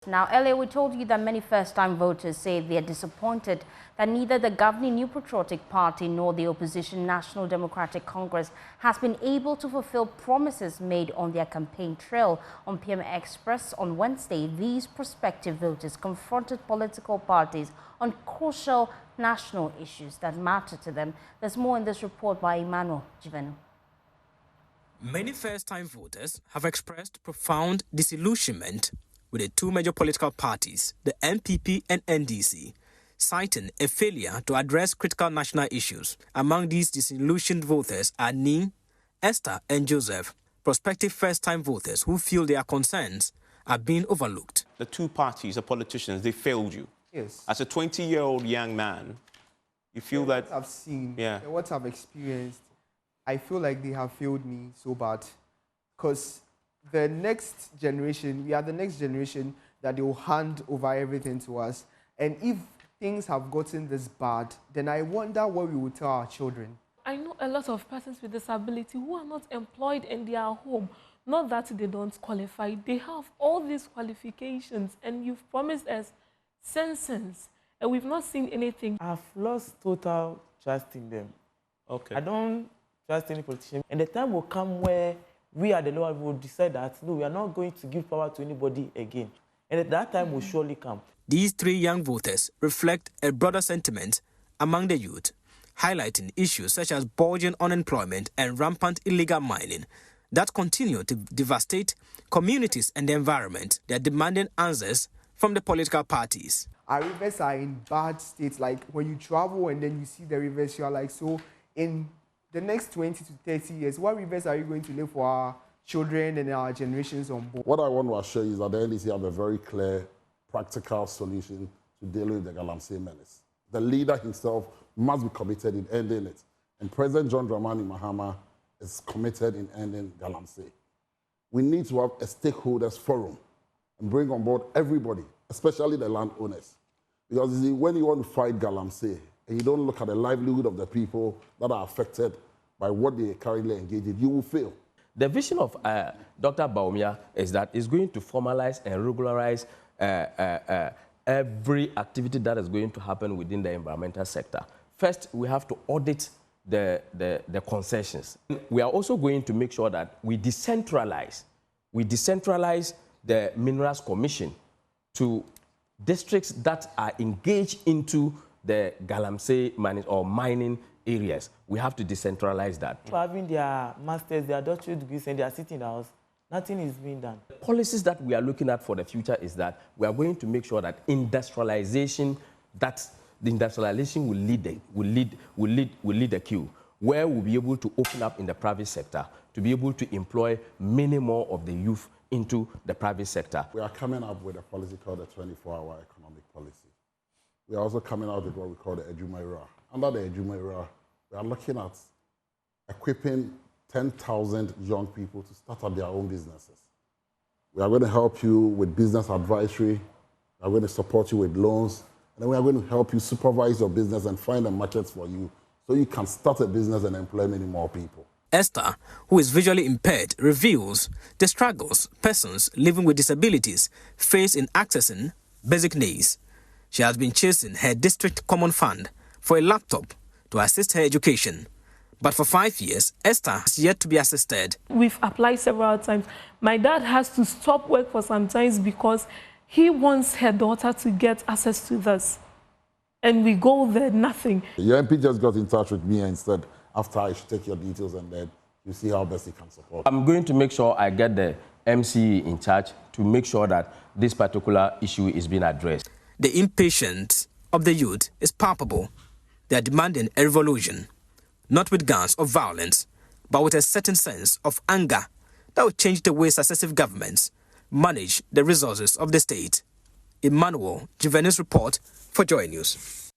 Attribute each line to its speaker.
Speaker 1: Now, earlier we told you that many first-time voters say they are disappointed that neither the governing New Patriotic Party nor the opposition National Democratic Congress has been able to fulfill promises made on their campaign trail. On PM Express on Wednesday, these prospective voters confronted political parties on crucial national issues that matter to them. There's more in this report by Emmanuel Jivenu.
Speaker 2: Many first-time voters have expressed profound disillusionment with the two major political parties, the NPP and NDC, citing a failure to address critical national issues. Among these disillusioned voters are Ni, Esther and Joseph, prospective first-time voters who feel their concerns are being overlooked.
Speaker 3: The two parties, the politicians, they failed you.
Speaker 4: Yes.
Speaker 3: As a 20-year-old young man, you feel that...
Speaker 4: What I've seen,
Speaker 3: yeah,
Speaker 4: what I've experienced, I feel like they have failed me so bad, because the next generation, we are the next generation that they will hand over everything to us. And if things have gotten this bad, then I wonder what we will tell our children.
Speaker 5: I know a lot of persons with disability who are not employed in their home. Not that they don't qualify. They have all these qualifications, and you've promised us sense, and we've not seen anything.
Speaker 6: I've lost total trust in them.
Speaker 3: Okay.
Speaker 6: I don't trust any politician. And the time will come where we at the lower will decide that, no, we are not going to give power to anybody again. And at that time will surely come.
Speaker 2: These three young voters reflect a broader sentiment among the youth, highlighting issues such as bulging unemployment and rampant illegal mining that continue to devastate communities and the environment. They are demanding answers from the political parties.
Speaker 4: Our rivers are in bad states. Like when you travel and then you see the rivers, you are like, so in the next 20 to 30 years, what rivers are you going to leave for our children and our generations on board?
Speaker 7: What I want to assure you is that the NDC have a very clear, practical solution to deal with the Galamsey menace. The leader himself must be committed in ending it. And President John Dramani Mahama is committed in ending Galamsey. We need to have a stakeholders forum and bring on board everybody, especially the landowners. Because you see, when you want to fight Galamsey, and you don't look at the livelihood of the people that are affected by what they currently engage in, you will fail.
Speaker 8: The vision of Dr. Bawumia is that it's going to formalize and regularize every activity that is going to happen within the environmental sector. First, we have to audit the concessions. We are also going to make sure that we decentralize the Minerals Commission to districts that are engaged into the Galamsey mining areas. We have to decentralize that.
Speaker 6: For having their masters, their doctorate degrees, and they are sitting in the house, nothing is being done.
Speaker 8: The policies that we are looking at for the future is that we are going to make sure that industrialization will lead the queue, where we'll be able to open up in the private sector to be able to employ many more of the youth into the private sector.
Speaker 7: We are coming up with a policy called the 24-hour economic policy. We are also coming out with what we call the Ejuma Era. Under the Ejuma Era, we are looking at equipping 10,000 young people to start up their own businesses. We are going to help you with business advisory. We are going to support you with loans. And then we are going to help you supervise your business and find the markets for you so you can start a business and employ many more people.
Speaker 2: Esther, who is visually impaired, reveals the struggles persons living with disabilities face in accessing basic needs. She has been chasing her district common fund for a laptop to assist her education. But for 5 years, Esther has yet to be assisted.
Speaker 5: We've applied several times. My dad has to stop work for some times because he wants her daughter to get access to this. And we go there, nothing.
Speaker 7: Your MP just got in touch with me and said, after I should take your details and then you see how best he can support.
Speaker 8: I'm going to make sure I get the MCE in charge to make sure that this particular issue is being addressed.
Speaker 2: The impatience of the youth is palpable. They are demanding a revolution, not with guns or violence, but with a certain sense of anger that will change the way successive governments manage the resources of the state. Emmanuel Jivenu's report for Joy News.